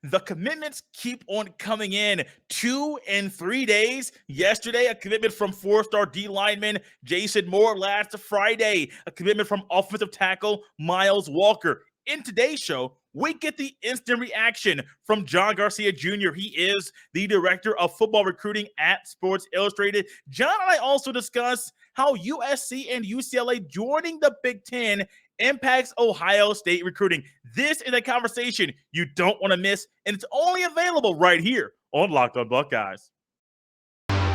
The commitments keep on coming in 2 and 3 days. Yesterday, a commitment from four-star D lineman Jason Moore. Last Friday, a commitment from offensive tackle Miles Walker. In today's show, we get the instant reaction from John Garcia Jr. He is the director of football recruiting at Sports Illustrated. John and I also discuss how USC and UCLA joining the Big Ten impacts Ohio State recruiting. This is a conversation you don't want to miss, and it's only available right here on Locked On Buckeyes.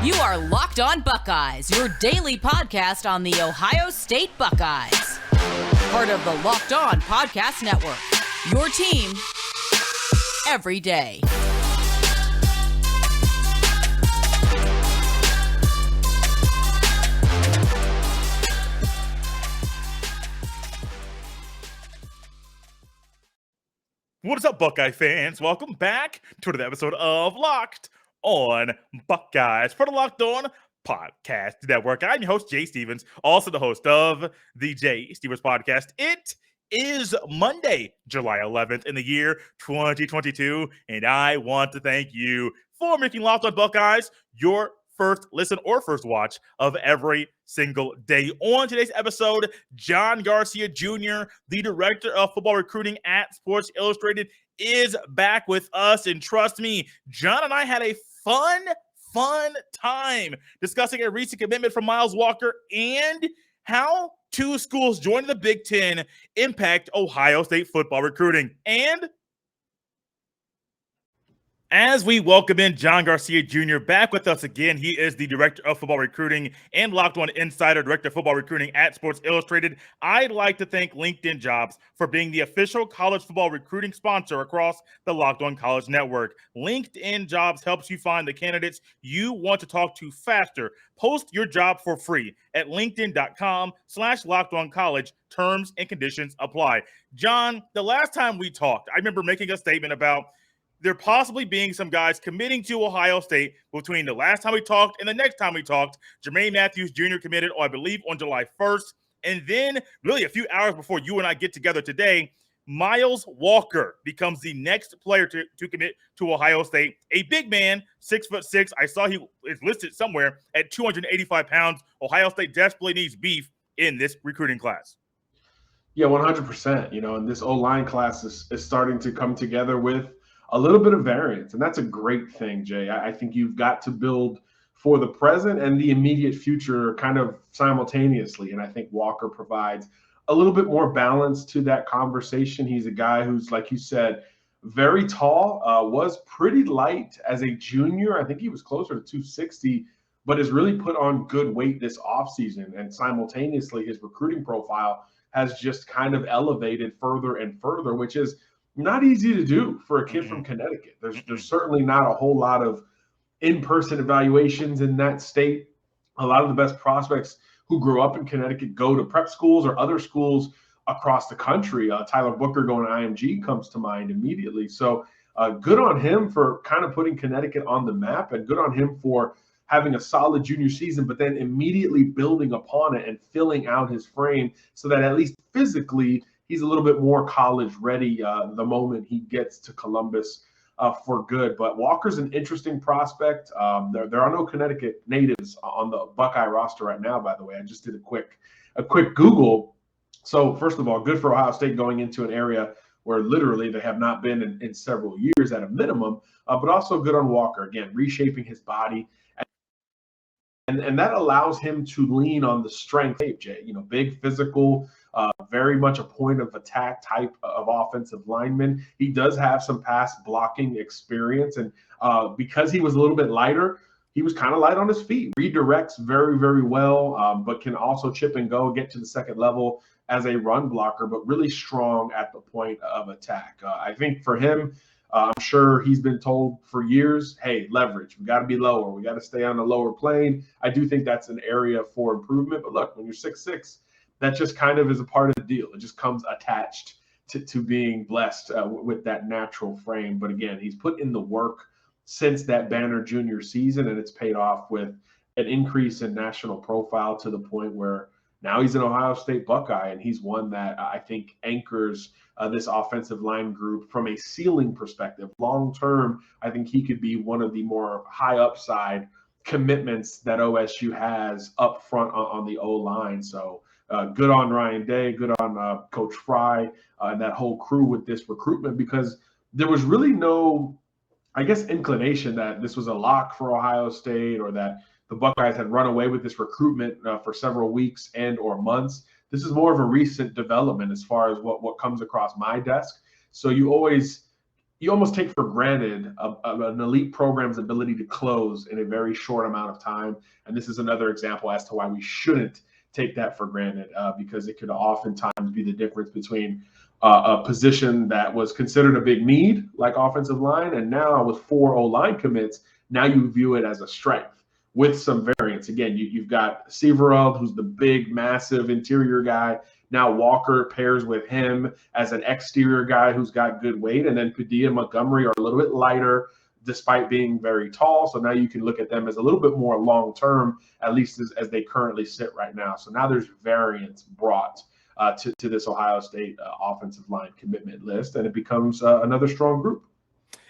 You are Locked On Buckeyes, your daily podcast on the Ohio State Buckeyes. Part of the Locked On Podcast Network, your team every day. What is up, Buckeye fans? Welcome back to another episode of Locked On Buckeyes for the Locked On Podcast Network. I'm your host, Jay Stevens, also the host of the Jay Stevens Podcast. It is Monday, July 11th in the year 2022, and I want to thank you for making Locked On Buckeyes your first listen or first watch of every single day. On today's episode, John Garcia Jr., the director of football recruiting at Sports Illustrated, is back with us. And trust me, John and I had a fun time discussing a recent commitment from Miles Walker and how two schools joining the Big Ten impact Ohio State football recruiting. And as we welcome in John Garcia Jr. back with us again, he is the director of football recruiting and Locked On Insider, director of football recruiting at Sports Illustrated. I'd like to thank LinkedIn Jobs for being the official college football recruiting sponsor across the Locked On College Network. LinkedIn Jobs helps you find the candidates you want to talk to faster. Post your job for free at linkedin.com/LockedOnCollege. Terms and conditions apply. John, the last time we talked, I remember making a statement about there possibly being some guys committing to Ohio State between the last time we talked and the next time we talked. Jermaine Matthews Jr. committed, I believe, on July 1st. And then really a few hours before you and I get together today, Miles Walker becomes the next player to commit to Ohio State. A big man, 6'6". I saw he is listed somewhere at 285 pounds. Ohio State desperately needs beef in this recruiting class. Yeah, 100%. And this O-line class is starting to come together with a little bit of variance, and that's a great thing, Jay. I think you've got to build for the present and the immediate future kind of simultaneously, and I think Walker provides a little bit more balance to that conversation. He's a guy who's, like you said, very tall, was pretty light as a junior. I think he was closer to 260, but has really put on good weight this offseason, and simultaneously his recruiting profile has just kind of elevated further and further, which is not easy to do for a kid from Connecticut. There's certainly not a whole lot of in-person evaluations in that state. A lot of the best prospects who grew up in Connecticut go to prep schools or other schools across the country. Tyler Booker going to IMG comes to mind immediately. So good on him for kind of putting Connecticut on the map, and good on him for having a solid junior season, but then immediately building upon it and filling out his frame so that at least physically he's a little bit more college ready the moment he gets to Columbus for good. But Walker's an interesting prospect. There are no Connecticut natives on the Buckeye roster right now, by the way. I just did a quick Google. So first of all, good for Ohio State going into an area where literally they have not been in several years at a minimum, but also good on Walker, again, reshaping his body. And that allows him to lean on the strength, Jay. Big, physical, very much a point of attack type of offensive lineman. He does have some pass blocking experience. And because he was a little bit lighter, he was kind of light on his feet. Redirects very, very well, but can also chip and go, get to the second level as a run blocker, but really strong at the point of attack. I think for him, I'm sure he's been told for years, hey, leverage, we got to be lower. We got to stay on the lower plane. I do think that's an area for improvement. But look, when you're 6'6", that just kind of is a part of the deal. It just comes attached to being blessed with that natural frame. But again, he's put in the work since that banner junior season, and it's paid off with an increase in national profile to the point where Now he's an Ohio State Buckeye, and he's one that I think anchors this offensive line group from a ceiling perspective. Long term, I think he could be one of the more high upside commitments that OSU has up front on the O-line. So good on Ryan Day, good on Coach Fry and that whole crew with this recruitment, because there was really no, I guess, inclination that this was a lock for Ohio State or that the Buckeyes had run away with this recruitment for several weeks and or months. This is more of a recent development as far as what comes across my desk. So you almost take for granted an elite program's ability to close in a very short amount of time. And this is another example as to why we shouldn't take that for granted, because it could oftentimes be the difference between a position that was considered a big need, like offensive line, and now with 4 O-line commits, now you view it as a strength with some variance. Again, you've got Severald, who's the big, massive interior guy. Now Walker pairs with him as an exterior guy who's got good weight. And then Padilla and Montgomery are a little bit lighter despite being very tall. So now you can look at them as a little bit more long-term, at least as they currently sit right now. So now there's variance brought to this Ohio State offensive line commitment list, and it becomes another strong group.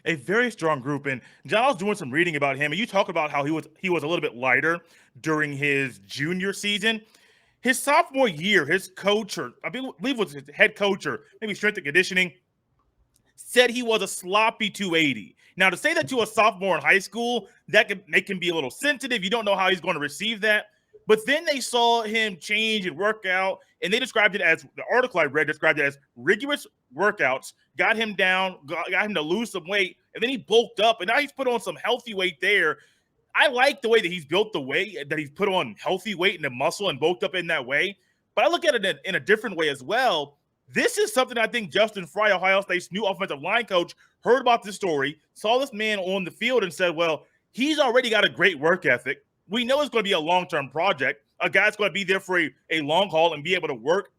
A very strong group. And John, I was doing some reading about him, and you talk about how he was a little bit lighter during his junior season. His sophomore year, his coach, or I believe it was his head coach, or maybe strength and conditioning, said he was a sloppy 280. Now, to say that to a sophomore in high school, that can be a little sensitive. You don't know how he's going to receive that. But then they saw him change and work out, and they described it as, the article I read described it as rigorous workouts, got him down, got him to lose some weight, and then he bulked up, and now he's put on some healthy weight there. I like the way that he's built the weight, that he's put on healthy weight and the muscle and bulked up in that way. But I look at it in a different way as well. This is something I think Justin Fry, Ohio State's new offensive line coach, heard about this story, saw this man on the field and said, well, he's already got a great work ethic. We know it's going to be a long-term project. A guy's going to be there for a long haul and be able to work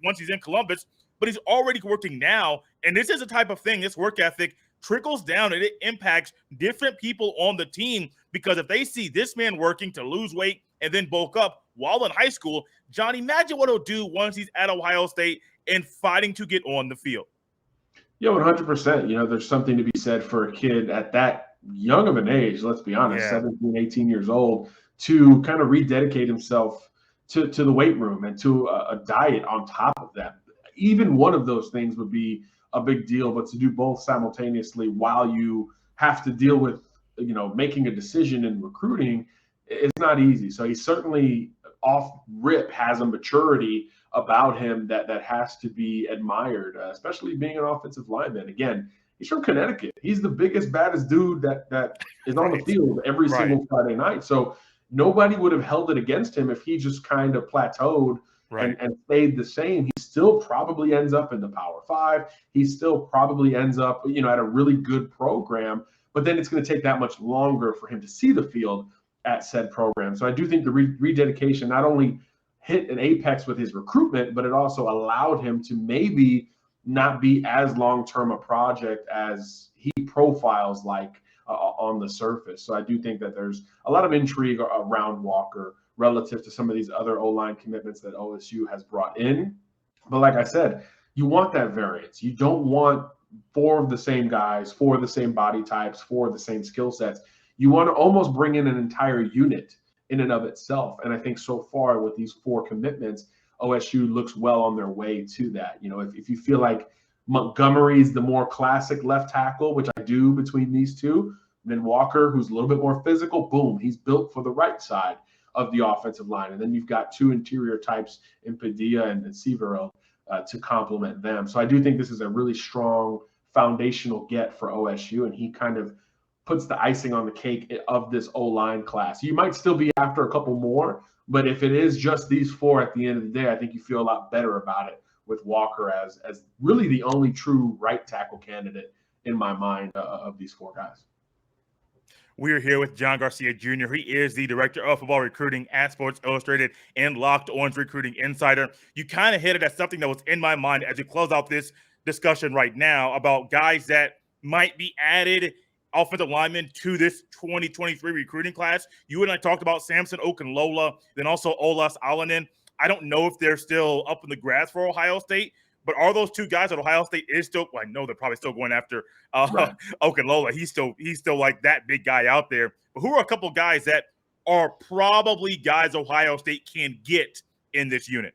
once he's in Columbus, but he's already working now. And this is the type of thing, this work ethic trickles down and it impacts different people on the team, because if they see this man working to lose weight and then bulk up while in high school, John, imagine what he'll do once he's at Ohio State and fighting to get on the field. Yeah, 100%. There's something to be said for a kid at that young of an age, let's be honest, 17, 18 years old, to kind of rededicate himself to the weight room and to a diet on top of that. Even one of those things would be a big deal, but to do both simultaneously while you have to deal with, making a decision in recruiting, it's not easy. So he certainly off rip has a maturity about him that has to be admired, especially being an offensive lineman. Again, he's from Connecticut. He's the biggest, baddest dude that is on the field every single Friday night. So nobody would have held it against him if he just kind of plateaued and stayed the same. He still probably ends up in the Power 5. He still probably ends up, at a really good program. But then it's going to take that much longer for him to see the field at said program. So I do think the rededication not only hit an apex with his recruitment, but it also allowed him to maybe not be as long-term a project as he profiles like on the surface. So I do think that there's a lot of intrigue around Walker relative to some of these other O-line commitments that OSU has brought in. But like I said, you want that variance. You don't want 4 of the same guys, 4 of the same body types, 4 of the same skill sets. You want to almost bring in an entire unit in and of itself. And I think so far with these 4 commitments, OSU looks well on their way to that. If you feel like Montgomery's the more classic left tackle, which I do between these two, then Walker, who's a little bit more physical, boom, he's built for the right side of the offensive line. And then you've got 2 interior types in Padilla and Severo to complement them. So I do think this is a really strong foundational get for OSU, and he kind of puts the icing on the cake of this O-line class. You might still be after a couple more, but if it is just these 4 at the end of the day, I think you feel a lot better about it with Walker as really the only true right tackle candidate in my mind of these 4 guys. We are here with John Garcia Jr. He is the director of football recruiting at Sports Illustrated and Locked On's Recruiting Insider. You kind of hit it as something that was in my mind as we close out this discussion right now about guys that might be added offensive linemen to this 2023 recruiting class. You and I talked about Samson Okunlola, then also Olas Alanin. I don't know if they're still up in the grass for Ohio State, but are those two guys that Ohio State is still? Well, I know they're probably still going after Right. Okunlola. He's still like that big guy out there. But who are a couple guys that are probably guys Ohio State can get in this unit?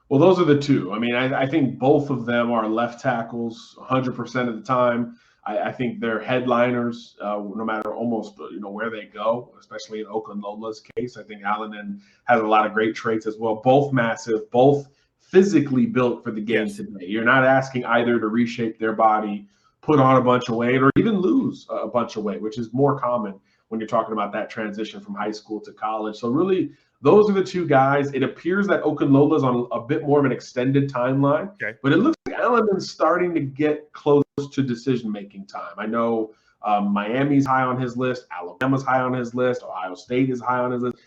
Well, those are the two. I mean, I think both of them are left tackles 100% of the time. I think they're headliners no matter almost where they go, especially in Okunlola's case. I think Allen has a lot of great traits as well. Both massive, both physically built for the game today. You're not asking either to reshape their body, put on a bunch of weight, or even lose a bunch of weight, which is more common when you're talking about that transition from high school to college. So really, those are the two guys. It appears that Okunlola's on a bit more of an extended timeline, but it looks like Allen's starting to get close to decision-making time. I know Miami's high on his list, Alabama's high on his list, Ohio State is high on his list.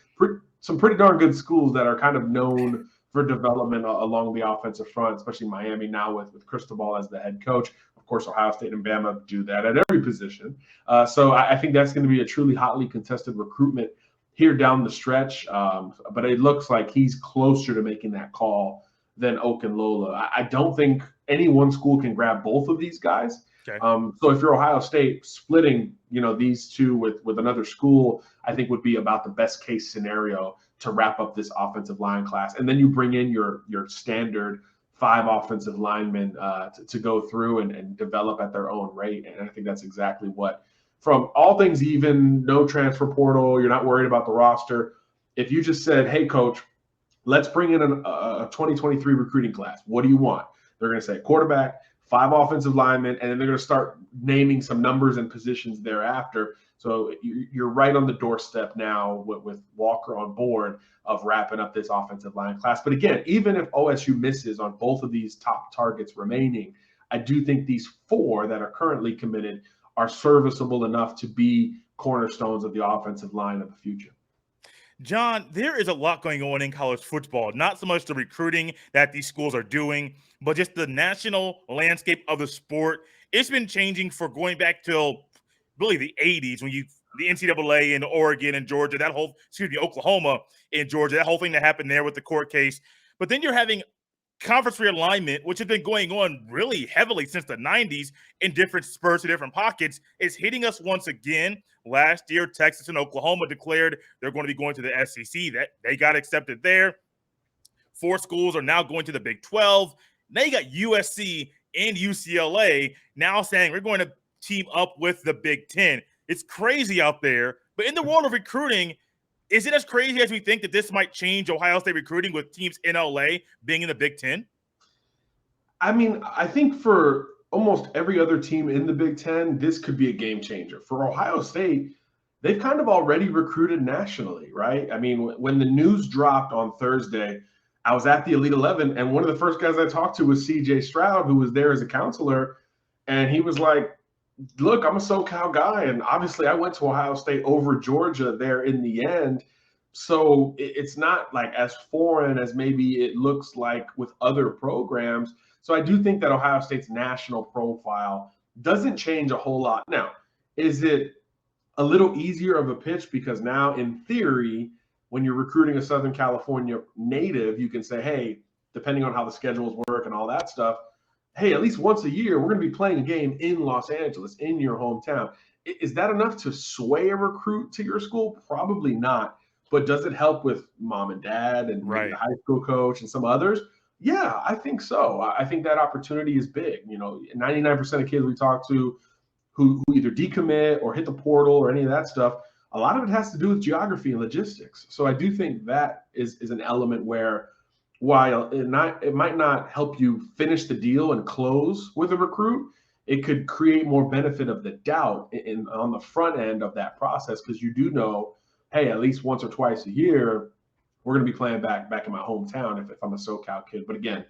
Some pretty darn good schools that are kind of known for development along the offensive front, especially Miami now with Cristobal as the head coach. Of course, Ohio State and Bama do that at every position. So I think that's going to be a truly hotly contested recruitment here down the stretch. But it looks like he's closer to making that call than Okunlola. I don't think any one school can grab both of these guys. Okay. So if you're Ohio State, splitting these two with another school, I think would be about the best case scenario to wrap up this offensive line class. And then you bring in your standard 5 offensive linemen to go through and develop at their own rate. And I think that's exactly what, from all things even, no transfer portal, you're not worried about the roster. If you just said, hey, coach, let's bring in a 2023 recruiting class. What do you want? They're going to say quarterback, 5 offensive linemen, and then they're going to start naming some numbers and positions thereafter. So you're right on the doorstep now with Walker on board of wrapping up this offensive line class. But again, even if OSU misses on both of these top targets remaining, I do think these 4 that are currently committed are serviceable enough to be cornerstones of the offensive line of the future. John, there is a lot going on in college football, not so much the recruiting that these schools are doing, but just the national landscape of the sport. It's been changing for going back till really the 80s when the NCAA in Oregon and Georgia, Oklahoma and Georgia, that whole thing that happened there with the court case. But then you're having conference realignment, which has been going on really heavily since the 90s in different spurts and different pockets, is hitting us once again. Last year, Texas and Oklahoma declared they're going to be going to the SEC. That they got accepted there. 4 schools are now going to the Big 12. Now you got USC and UCLA now saying we're going to team up with the Big 10. It's crazy out there. But in the world of recruiting, is it as crazy as we think that this might change Ohio State recruiting with teams in LA being in the Big 10? I mean, I think for almost every other team in the Big 10, this could be a game changer. For Ohio State, they've kind of already recruited nationally, right? I mean, when the news dropped on Thursday, I was at the Elite 11, and one of the first guys I talked to was CJ Stroud, who was there as a counselor, and he was like, look, I'm a SoCal guy, and obviously I went to Ohio State over Georgia there in the end. So it's not like as foreign as maybe it looks like with other programs. So I do think that Ohio State's national profile doesn't change a whole lot. Now, is it a little easier of a pitch? Because now, in theory, when you're recruiting a Southern California native, you can say, hey, depending on how the schedules work and all that stuff, hey, at least once a year, we're going to be playing a game in Los Angeles, in your hometown. Is that enough to sway a recruit to your school? Probably not. But does it help with mom and dad and maybe the high school coach and some others? Yeah, I think so. I think that opportunity is big. 99% of kids we talk to who either decommit or hit the portal or any of that stuff, a lot of it has to do with geography and logistics. So I do think that is an element where, while it might not help you finish the deal and close with a recruit, it could create more benefit of the doubt on the front end of that process, because you do know, hey, at least once or twice a year, we're going to be playing back in my hometown if I'm a SoCal kid. But again,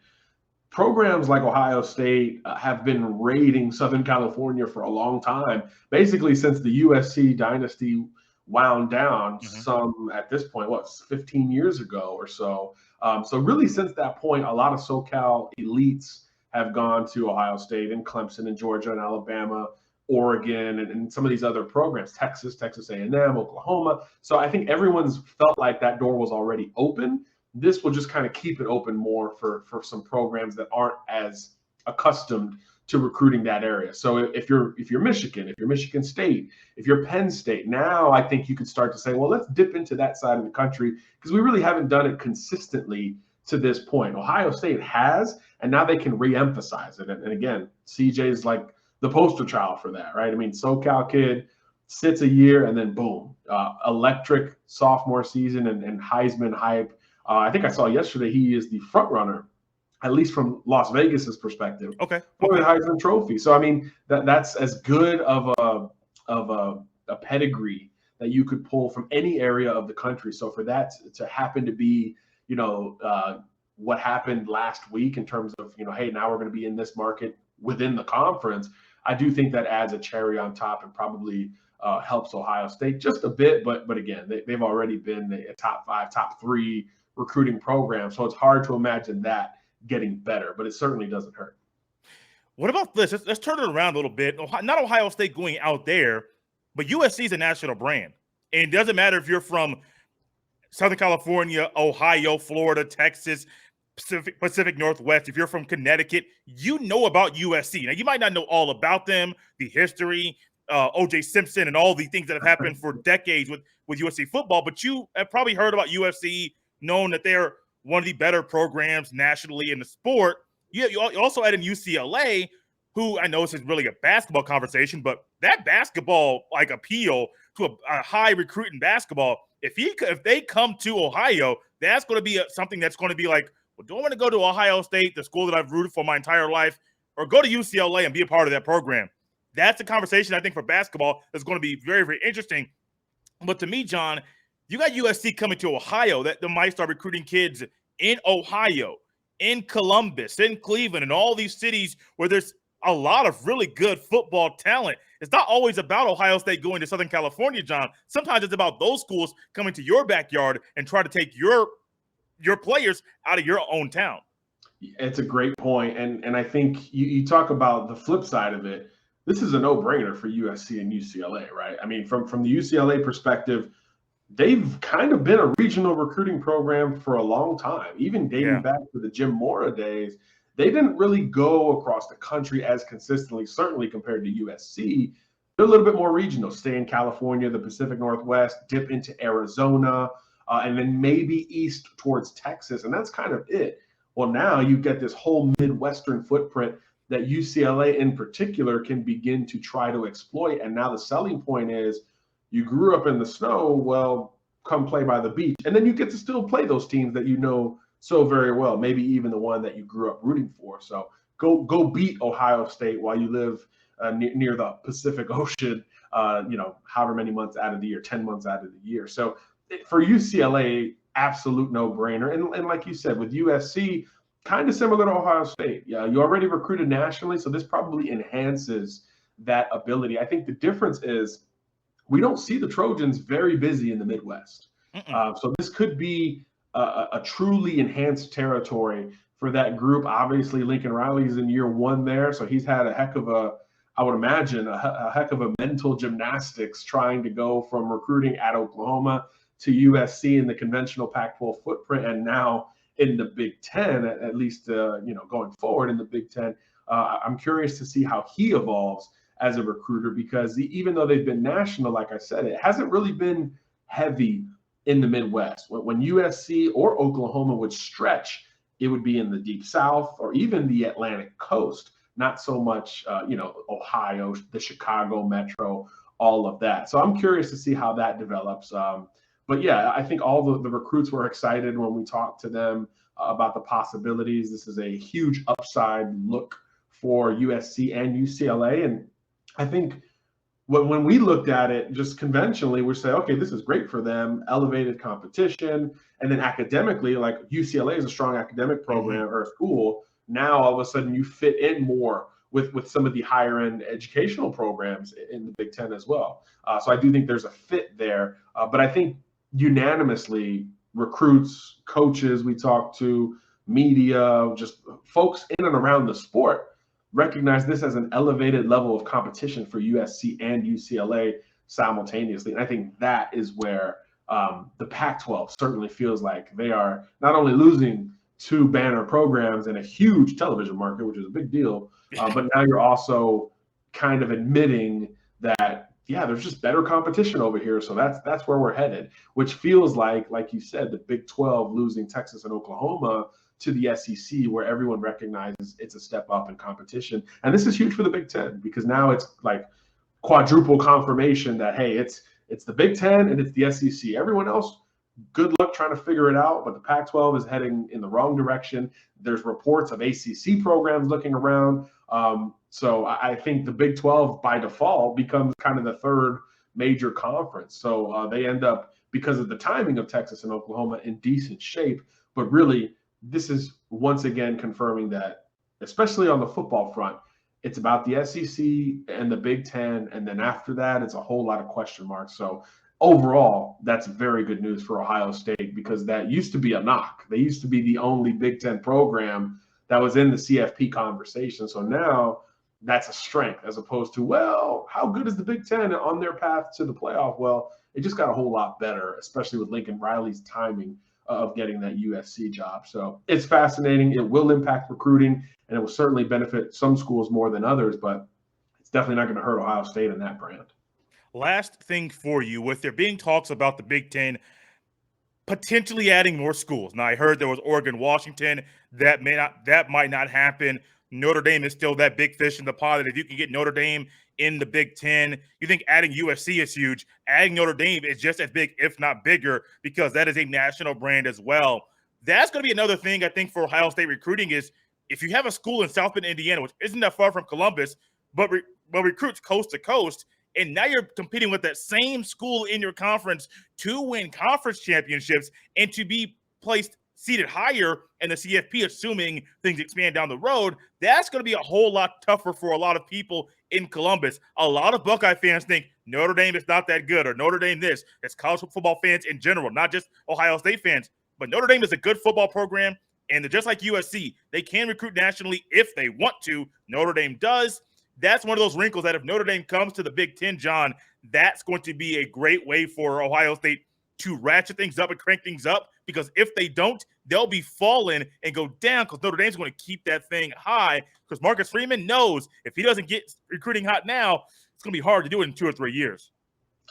programs like Ohio State have been raiding Southern California for a long time, basically since the USC dynasty wound down some, at this point, 15 years ago or so. So really since that point, a lot of SoCal elites have gone to Ohio State and Clemson and Georgia and Alabama, Oregon, and some of these other programs, Texas A&M, Oklahoma. So I think everyone's felt like that door was already open. this will just kind of keep it open more for some programs that aren't as accustomed to recruiting that area. So if you're Michigan, if you're Michigan State, if you're Penn State, now I think you could start to say, well, let's dip into that side of the country because we really haven't done it consistently to this point. Ohio State has, and now they can reemphasize it. And again, CJ is like the poster child for that, right? I mean, SoCal kid sits a year and then boom, electric sophomore season and Heisman hype. I think I saw yesterday he is the front runner, at least from Las Vegas's perspective, for the Heisman Trophy. So I mean, that's as good of a pedigree that you could pull from any area of the country. So for that to happen to be, what happened last week in terms of, hey, now we're going to be in this market within the conference, I do think that adds a cherry on top and probably helps Ohio State just a bit. But again, they've already been a top 5, top 3 recruiting program. So it's hard to imagine that getting better, but it certainly doesn't hurt. What about this? Let's turn it around a little bit. Not Ohio State going out there, but USC is a national brand. And it doesn't matter if you're from Southern California, Ohio, Florida, Texas, Pacific Northwest. If you're from Connecticut, you know about USC. Now, you might not know all about them, the history, O.J. Simpson, and all the things that have happened for decades with USC football, but you have probably heard about USC, known that they're one of the better programs nationally in the sport. You also add in UCLA, who I know this is really a basketball conversation, but that basketball appeal to a high recruiting basketball, if they come to Ohio, that's going to be something that's going to be like, well, do I want to go to Ohio State, the school that I've rooted for my entire life, or go to UCLA and be a part of that program? That's a conversation I think for basketball that's going to be very, very interesting. But to me, John, you got USC coming to Ohio that they might start recruiting kids in Ohio, in Columbus, in Cleveland, and all these cities where there's a lot of really good football talent. It's not always about Ohio State going to Southern California, John. Sometimes it's about those schools coming to your backyard and try to take your players out of your own town. It's a great point. And I think you talk about the flip side of it. This is a no-brainer for USC and UCLA, right? I mean, from the UCLA perspective, they've kind of been a regional recruiting program for a long time, even dating back to the Jim Mora days. They didn't really go across the country as consistently, certainly compared to USC. They're a little bit more regional, stay in California, the Pacific Northwest, dip into Arizona, and then maybe east towards Texas. And that's kind of it. Well, now you get this whole Midwestern footprint that UCLA in particular can begin to try to exploit. And now the selling point is, you grew up in the snow, well, come play by the beach. And then you get to still play those teams that you know so very well, maybe even the one that you grew up rooting for. So go beat Ohio State while you live near the Pacific Ocean, however many months out of the year, 10 months out of the year. So for UCLA, absolute no-brainer. And like you said, with USC, kind of similar to Ohio State. Yeah, you already recruited nationally, so this probably enhances that ability. I think the difference is we don't see the Trojans very busy in the Midwest. So this could be a truly enhanced territory for that group. Obviously, Lincoln Riley's in year 1 there, so he's had a heck of a mental gymnastics trying to go from recruiting at Oklahoma to USC in the conventional Pac-12 footprint, and now in the Big Ten, at least going forward in the Big Ten. I'm curious to see how he evolves as a recruiter, because even though they've been national, like I said, it hasn't really been heavy in the Midwest. When USC or Oklahoma would stretch, it would be in the Deep South or even the Atlantic coast, not so much, Ohio, the Chicago metro, all of that. So I'm curious to see how that develops. But yeah, I think all the recruits were excited when we talked to them about the possibilities. This is a huge upside look for USC and UCLA. And I think when we looked at it just conventionally, we say, okay, this is great for them, elevated competition. And then academically, like UCLA is a strong academic program or school. Now, all of a sudden, you fit in more with some of the higher end educational programs in the Big Ten as well. So I do think there's a fit there. But I think unanimously, recruits, coaches we talk to, media, just folks in and around the sport recognize this as an elevated level of competition for USC and UCLA simultaneously. And I think that is where the Pac-12 certainly feels like they are not only losing two banner programs in a huge television market, which is a big deal, but now you're also kind of admitting that, yeah, there's just better competition over here. So that's where we're headed, which feels like you said, the Big 12 losing Texas and Oklahoma to the SEC, where everyone recognizes it's a step up in competition. And this is huge for the Big 10, because now it's like quadruple confirmation that, hey, it's the Big 10 and it's the SEC. Everyone else, good luck trying to figure it out, but the Pac-12 is heading in the wrong direction. There's reports of ACC programs looking around. So I think the Big 12 by default becomes kind of the third major conference. So they end up, because of the timing of Texas and Oklahoma, in decent shape. But really, this is once again confirming that, especially on the football front, it's about the SEC and the Big 10. And then after that, it's a whole lot of question marks. So overall, that's very good news for Ohio State, because that used to be a knock. They used to be the only Big 10 program that was in the CFP conversation. So now that's a strength, as opposed to, well, how good is the Big 10 on their path to the playoff? Well, it just got a whole lot better, especially with Lincoln Riley's timing of getting that USC job. So it's fascinating. It will impact recruiting, and it will certainly benefit some schools more than others, but it's definitely not going to hurt Ohio State in that brand. Last thing for you, with there being talks about the Big Ten potentially adding more schools. Now, I heard there was Oregon, Washington. That might not happen. Notre Dame is still that big fish in the pot. That if you can get Notre Dame in the Big Ten, you think adding USC is huge. Adding Notre Dame is just as big, if not bigger, because that is a national brand as well. That's going to be another thing, I think, for Ohio State recruiting is if you have a school in South Bend, Indiana, which isn't that far from Columbus, but recruits coast to coast, and now you're competing with that same school in your conference to win conference championships and to be placed seated higher in the CFP, assuming things expand down the road, that's going to be a whole lot tougher for a lot of people in Columbus. A lot of Buckeye fans think Notre Dame is not that good, or Notre Dame this. It's college football fans in general, not just Ohio State fans. But Notre Dame is a good football program, and they're just like USC. They can recruit nationally if they want to. Notre Dame does. That's one of those wrinkles that if Notre Dame comes to the Big Ten, John, that's going to be a great way for Ohio State to ratchet things up and crank things up, because if they don't, they'll be falling and go down, because Notre Dame's going to keep that thing high, because Marcus Freeman knows if he doesn't get recruiting hot now, it's going to be hard to do it in 2 or 3 years.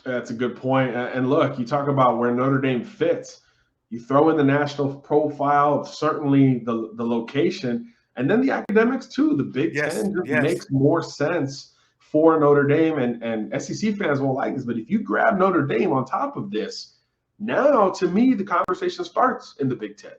That's a good point. And look, you talk about where Notre Dame fits. You throw in the national profile, certainly the location, and then the academics too. The Big Ten makes more sense for Notre Dame, and SEC fans won't like this, but if you grab Notre Dame on top of this, now to me the conversation starts in the Big Ten,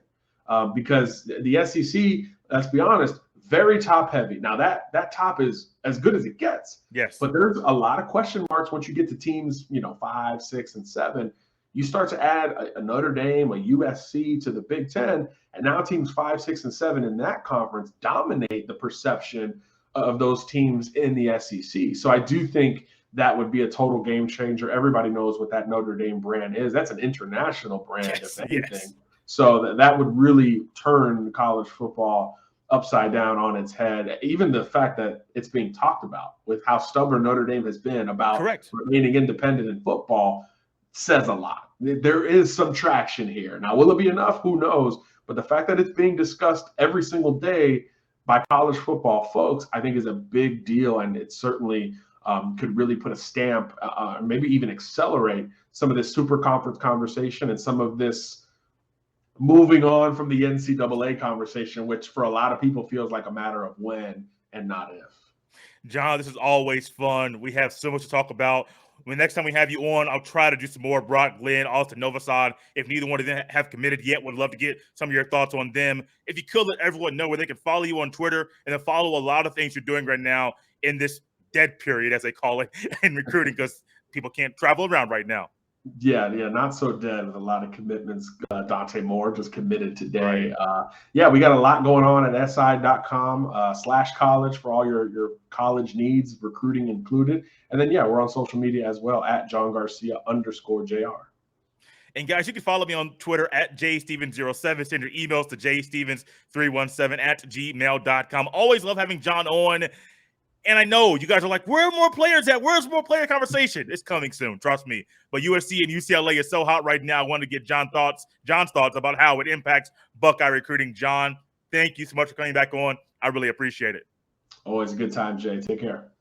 because the SEC, let's be honest, very top heavy. Now that top is as good as it gets. Yes, but there's a lot of question marks once you get to teams, 5, 6, and 7. You start to add a Notre Dame, a USC to the Big Ten, and now teams 5, 6, and 7 in that conference dominate the perception of those teams in the SEC. So I do think that would be a total game changer. Everybody knows what that Notre Dame brand is. That's an international brand, if anything. Yes. So that would really turn college football upside down on its head. Even the fact that it's being talked about with how stubborn Notre Dame has been about remaining independent in football says a lot. There is some traction here. Now, will it be enough? Who knows? But the fact that it's being discussed every single day by college football folks, I think is a big deal, and it certainly could really put a stamp, maybe even accelerate some of this super conference conversation and some of this moving on from the NCAA conversation, which for a lot of people feels like a matter of when and not if. John, this is always fun. We have so much to talk about. When next time we have you on, I'll try to do some more Brock Glenn, Austin Novosad. If neither one of them have committed yet, would love to get some of your thoughts on them. If you could let everyone know where they can follow you on Twitter and then follow a lot of things you're doing right now in this dead period, as they call it, in recruiting, because people can't travel around right now. Yeah, not so dead with a lot of commitments. Dante Moore just committed today. We got a lot going on at si.com/college for all your college needs, recruiting included. And then, we're on social media as well at John Garcia_JR. And guys, you can follow me on Twitter at jstevens07. Send your emails to jstevens317 @gmail.com. Always love having John on. And I know you guys are like, where are more players at? Where's more player conversation? It's coming soon, trust me. But USC and UCLA is so hot right now. I want to get John's thoughts about how it impacts Buckeye recruiting. John, thank you so much for coming back on. I really appreciate it. Always a good time, Jay. Take care.